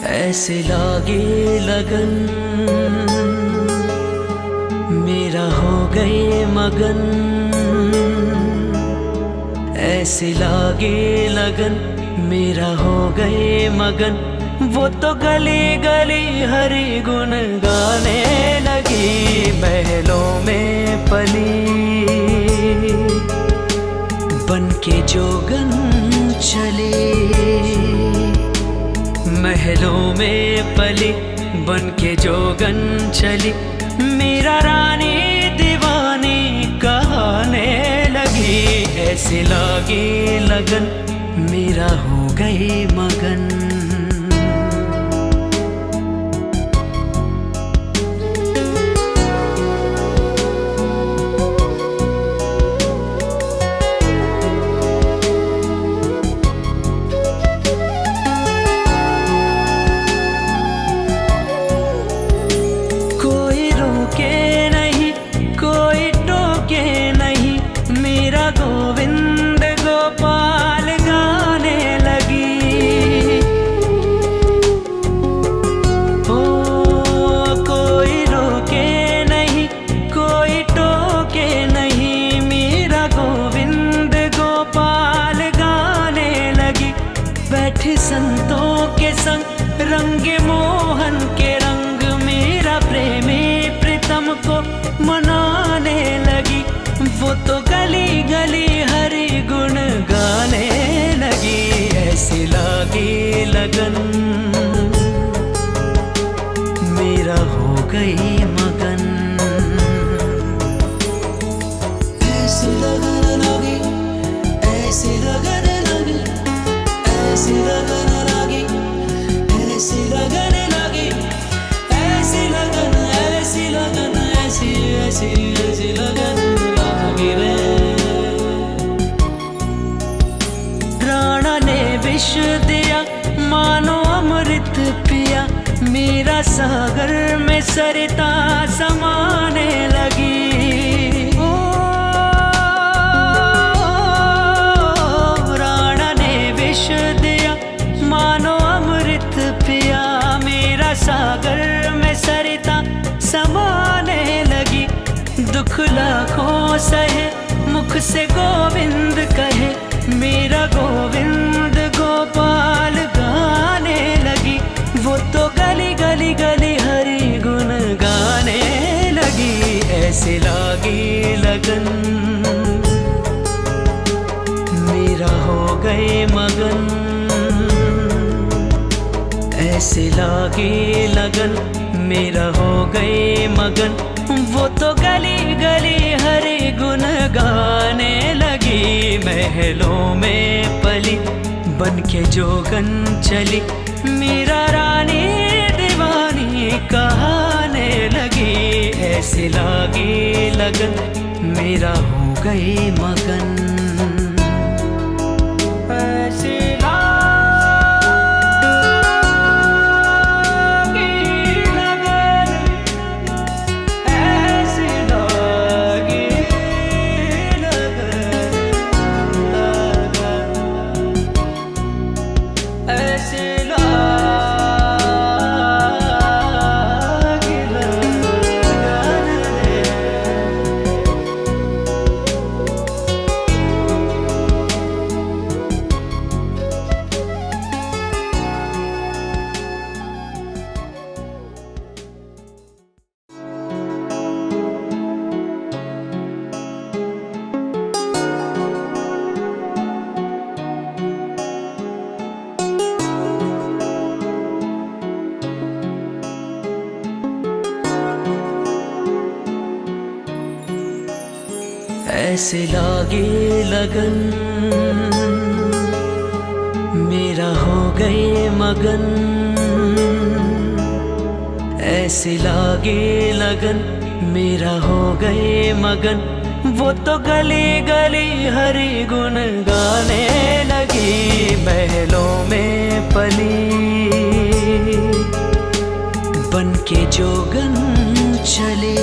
ऐसे लागे लगन मेरा हो गए मगन। ऐसे लागे लगन मेरा हो गए मगन। वो तो गली गली हरि गुण गाने लगी। महलों में पली बन के जोगन चली। महलों में पली बन के जोगन चली। मेरा रानी दीवानी कहने लगी। ऐसे लागे लगन मेरा हो गई मगन। गोविंद गोपाल गाने लगी। ओ कोई रोके नहीं कोई टोके नहीं। मेरा गोविंद गोपाल गाने लगी। बैठे संतों के संग रंगे मोहन के रंग। मेरा प्रेमी प्रीतम को मनाने लगी। वो तो गली गली हरि गुण गाने लगी। ऐसे लागे लगन मेरा हो गई मगन। ऐसे लगन लगी ऐसे लगन लगी ऐसे लगन लगी ऐसे लगन लगी ऐसी लगन ऐसी लगन ऐसी ऐसी ऐसी लगन। राणा ने विष दिया मानो अमृत पिया। मेरा सागर में सरिता समाने लगी। ओ राणा ने विष दिया मानो अमृत पिया। मेरा सागर में सरिता समाने लगी। दुख लाखों सहे मुख से गोविंद कहे। मेरा गोविंद गोपाल गाने लगी। वो तो गली गली गली हरि गुण गाने लगी। ऐसे लागी लगन मेरा हो गए मगन। ऐसे लागे लगन मेरा हो गए मगन। वो तो गली गली हरि गुण गाने लगी। महलों में पली बन के जोगन चली। मेरा रानी दीवानी कहने लगी। ऐसे लागे लगन मेरा हो गई मगन। ऐसे ऐसे लागे लगन मेरा हो गए मगन। ऐसे लागे लगन मेरा हो गए मगन। वो तो गली गली हरि गुण गाने लगी। महलों में पली बन के जोगन चली।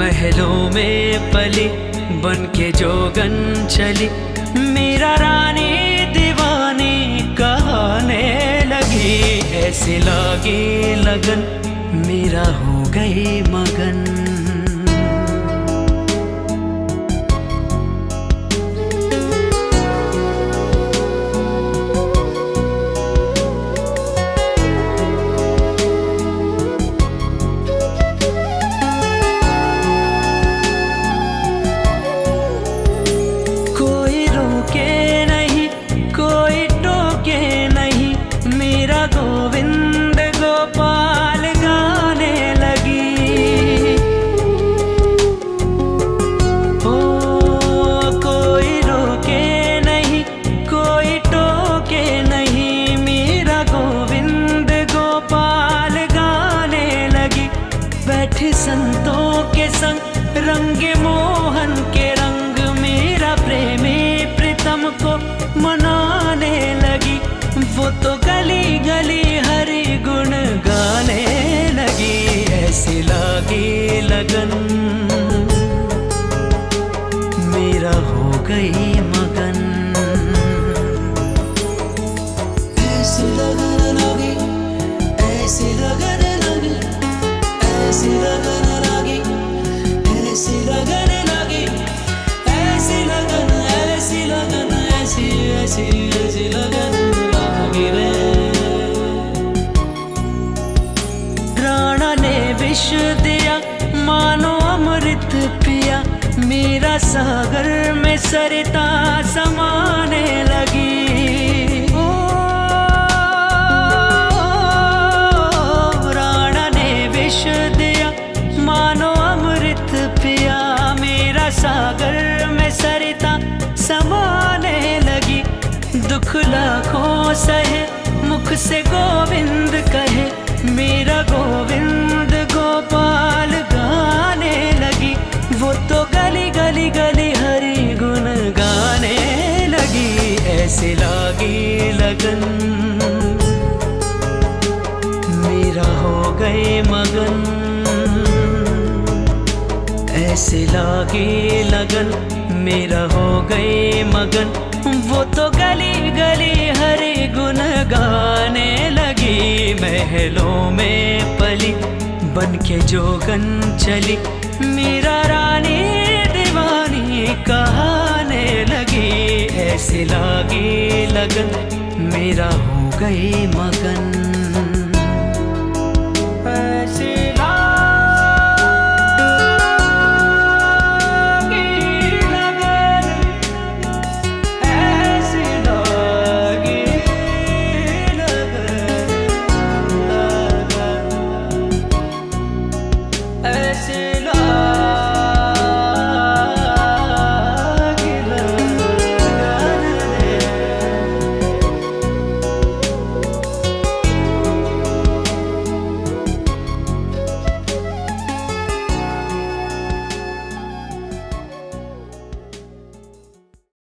महलों में पली बन के जोगन चली। मेरा रानी दीवानी कहने ऐसे लागे लगन मेरा हो गए मगन। कोई रोके नहीं कोई टोके नहीं, मेरा गोविंद गोपाल गाने लगी। ओ कोई रोके नहीं कोई टोके नहीं, मेरा गोविंद गोपाल गाने लगी। बैठे संतों के संग रंगे मोहन के रंग, मेरा प्रेमी प्रीतम को मनाने लगी। वो तो गली गली हरि गुण गाने लगी। ऐसे लागे लगन मेरा हो गई मगन। ऐसे लगन लगी ऐसे लगन लगी ऐसे लगन लगी ऐसे लगन लगी ऐसी लगन ऐसी लगन ऐसी ऐसी ऐसी लगन लगी रे। राणा ने विष दिया मानो अमृत पिया, मेरा सागर में सरिता समाने लगी। ओ राणा ने विष दिया मानो अमृत पिया, मेरा सागर में सरिता समाने लगी। दुख लाखों सहे मुख से गोविंद कहे, मेरा गोविंद गोपाल गाने लगी। वो तो गली गली गली हरि गुण गाने लगी। ऐसे लागी लगन मेरा हो गए मगन। ऐसे लागे लगन मेरा हो गए मगन। वो तो गली गली हरि गुण गाने लगी। महलों में पली बन के जोगन चली, मेरा रानी दीवानी कहाने लगी। ऐसे लागे लगन मेरा हो गए मगन। ऐसे